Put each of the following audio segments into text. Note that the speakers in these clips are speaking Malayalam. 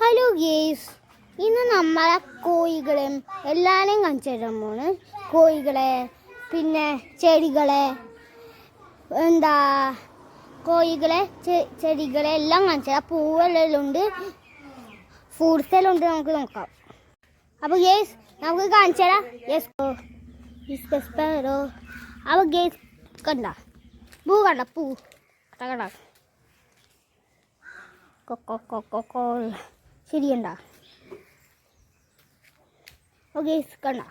ഹലോ ഗേസ്, ഇന്ന് നമ്മളെ കോഴികളെ എല്ലാവരെയും കാണിച്ചു തരാൻ പോണ്. കോഴികളെ, പിന്നെ ചെടികളെ, കോഴികളെ ചെടികളെ എല്ലാം കാണിച്ചു തരാം. പൂവെല്ലാം ഉണ്ട്, ഫ്രൂട്ട്സ് എല്ലാം ഉണ്ട്. നമുക്ക് നോക്കാം. അപ്പോൾ ഗേസ് നമുക്ക് കാണിച്ചു തരാം. അപ്പോൾ ഗേസ് കണ്ട പൂ കണ്ട ശരിയണ്ട. ഓക്കെ കണ്ട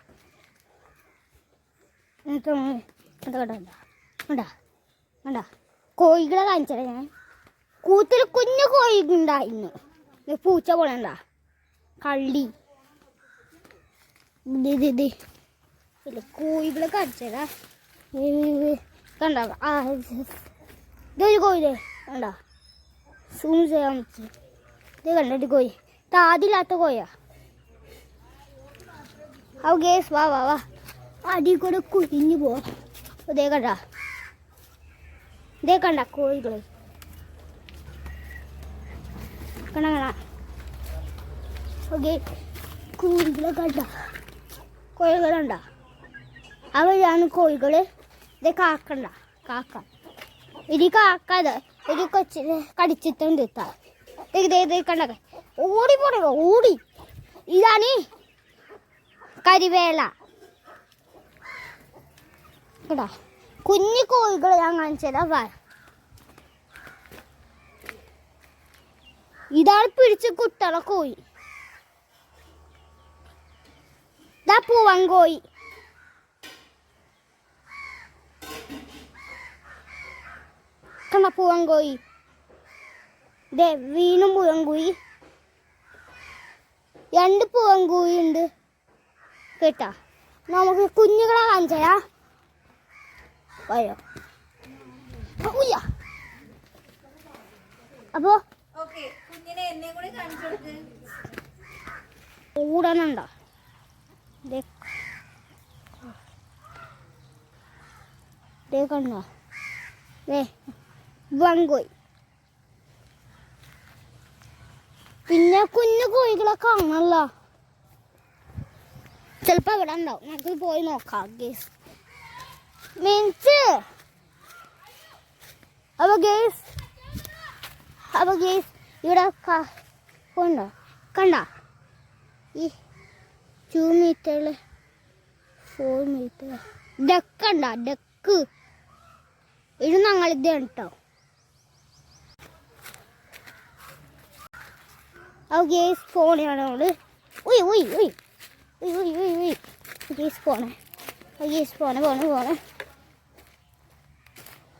കണ്ട കോഴികളെ കാണിച്ചത് ഞാൻ. കൂത്തിൽ കുഞ്ഞു കോഴി ഉണ്ടായിരുന്നു. പൂച്ച പോലെണ്ട കള്ളി ഇല്ല. കോഴികളെ കാണിച്ചതാ കണ്ട. ഇതൊരു കോഴിലേ കണ്ട. സൂം ചെയ്യാൻ പറ്റും. ഇത് കണ്ടിട്ട് കോഴി താതില്ലാത്ത കോഴിയാ. ഔ ഗേസ് വാ അടി കൂടെ കുഴിഞ്ഞു പോവാ. ഇതേ കണ്ട കോഴികൾ കണ്ട. ഓക്കെ കോഴികളെ കോഴികളുണ്ട. അവരാണ് കോഴികൾ. ഇത് കാക്ക ഇത് കാക്കാതെ ഒരു കൊച്ചിനെ കടിച്ചിട്ടുണ്ട്. കണ്ട ഓടി. ഇതാണ് കരിവേല. കേട്ടോ കുഞ്ഞു കോഴികൾ ഞാൻ കാണിച്ചതാ. ഇതാണ് പിടിച്ച് കുട്ടള കോഴി. ഇതാ പൂവൻ കോഴി. കണ്ട പൂവൻ കോഴി. ദേ വീണ്ടും പൂവൻ കോഴി. 2 പൂവൻ കോഴി ഉണ്ട് കേട്ടാ. നമുക്ക് കുഞ്ഞുങ്ങളെ കാണിച്ചാ വയോ. അപ്പോ കൂടാനുണ്ടോ കണ്ടോ. വൻകോഴി. പിന്നെ കുഞ്ഞു കോഴികളെ കാണണല്ലോ. ചിലപ്പോ ഇവിടെ ഉണ്ടാവും. നമുക്ക് പോയി നോക്കാം ഗേസ്. അപ്പൊ ഗേസ് ഇവിടെ ഉണ്ടോ കണ്ട. ഈ 2 മീറ്ററില് 4 മീറ്റർ ഡക്കുണ്ട. ഡക്ക് ഇത് ഞങ്ങളിത് കേട്ടോ. ഗേസ് പോണെയാണ് നമ്മള്. ഗേസ് പോണേ.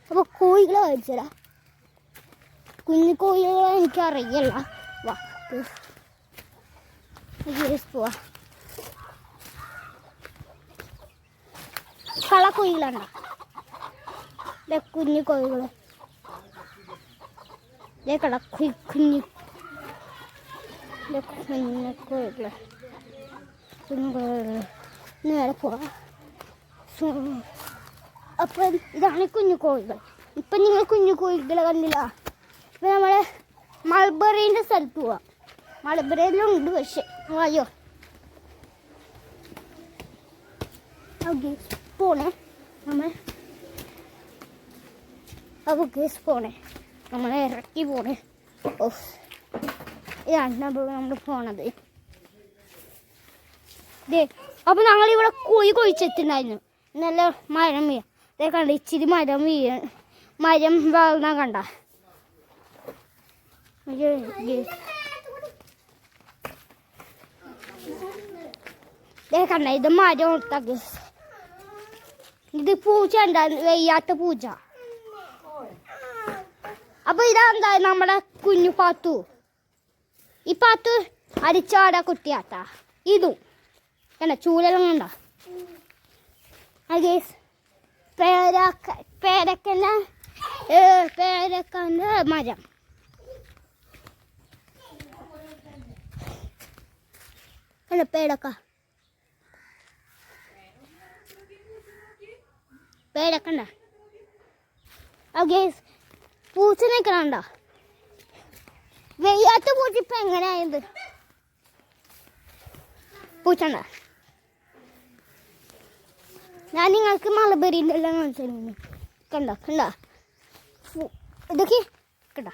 അപ്പൊ കോഴികളെ കഴിച്ചടാ. കുഞ്ഞു കോഴികളെ എനിക്കറിയല്ല. വാ ഗേസ് പോവാ. കളക്കോഴികളാണ്ട. കുഞ്ഞു കോഴികള് കുഞ്ഞു കോഴികള് നേരെ പോവാ. അപ്പം ഇതാണ് കുഞ്ഞു കോഴികൾ. ഇപ്പം നിങ്ങൾ കുഞ്ഞു കോഴികളെ കണ്ടില്ല. ഇപ്പം നമ്മളെ മൾബറീൻ്റെ സ്ഥലത്ത് പോവാം. മൾബറിയിലും ഉണ്ട്. പക്ഷെ അയ്യോ പോണേ നമ്മൾ. അപ്പോൾ ഗേസ് പോണേ നമ്മളെ ഇറക്കി പോണേ. ഇതാണ് നമ്മൾ പോണത്. അപ്പൊ ഞങ്ങളിവിടെ കോഴി കൊഴിച്ചെത്തിണ്ടായിരുന്നു. നല്ല മരം വീഴ. അതേ കണ്ട ഇച്ചിരി മരം വളർന്ന കണ്ട. കണ്ട ഇത് മരം കൊടുത്ത. ഇത് പൂച്ച ഉണ്ടായിരുന്നു, വെയ്യാത്ത പൂച്ച. അപ്പൊ ഇതാ നമ്മുടെ കുഞ്ഞു പാത്തു. ഈ പാത്തു അടിച്ചാടാ കുട്ടിയാട്ടാ. ഇതും കണ്ട ചൂലെല്ലാം കണ്ട. പേരക്കൻ്റെ മരം. കണ്ട പേരക്കണ്ട. പൂച്ച നിൽക്കണണ്ട. വെയ്യാത്ത പൂച്ച ഇപ്പം എങ്ങനെയായത് പൂച്ചണ്ട ഞാൻ നിങ്ങൾക്ക് മലബെറിൻ്റെ എല്ലാം കാണിച്ചു കണ്ട കണ്ട ഇതൊക്കെ കണ്ട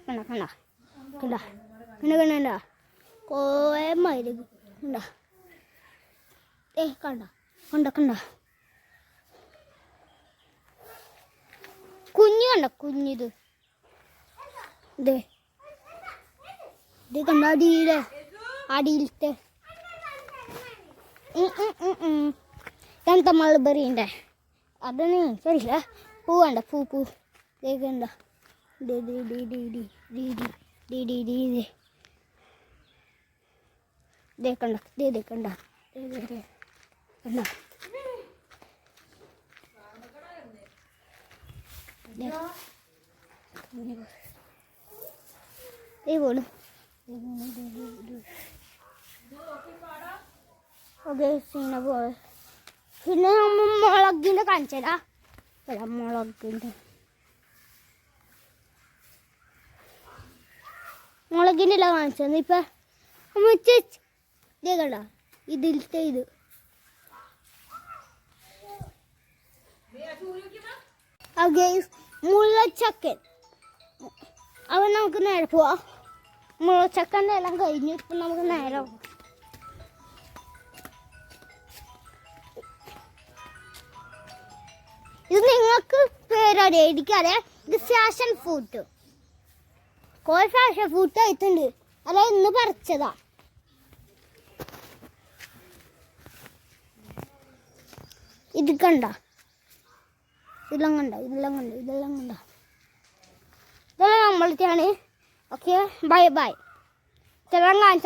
കണ്ട കണ്ട കണ്ട കണ്ട കണ്ട കുറേ മയില് കണ്ട കണ്ട കണ്ട കണ്ട കുഞ്ഞ് കണ്ട കുഞ്ഞിത് ഇത് ഇത് കണ്ട അടിയിലത്തെ എന്താ മൾബറിൻ്റെ അതാണ് ശരില്ല പൂ വേണ്ട പൂ കണ്ട കണ്ട കണ്ട പോലും ഓക്കെ പിന്നെ പോലെ പിന്നെ നമ്മൾ മുളകിൻ്റെ കാണിച്ചതാ മുളകിൻ്റെ എല്ലാം കാണിച്ചത് ഇപ്പം ഇതേ കണ്ട ഇതിലത്തെ ഇത് മുള്ളച്ചക്കൻ അവൻ നമുക്ക് നേരെ പോവാം മുള്ളച്ചക്കൻ്റെ എല്ലാം കഴിഞ്ഞു ഇപ്പം നമുക്ക് നേരെ പോവാം ഇത് നിങ്ങൾക്ക് പേരറിയാം എനിക്കറിയാം ഇത് ഫാഷൻ ഫ്രൂട്ട് കുറേ ഫാഷൻ ഫ്രൂട്ട് ആയിട്ടുണ്ട് അല്ല ഇന്ന് പറിച്ചതാ ഇത് കണ്ട ഇതെല്ലാം കണ്ട ഇതെല്ലാം നമ്മളത്തെയാണ് ഓക്കെ ബൈ ബൈ ഇതെല്ലാം കാണിച്ച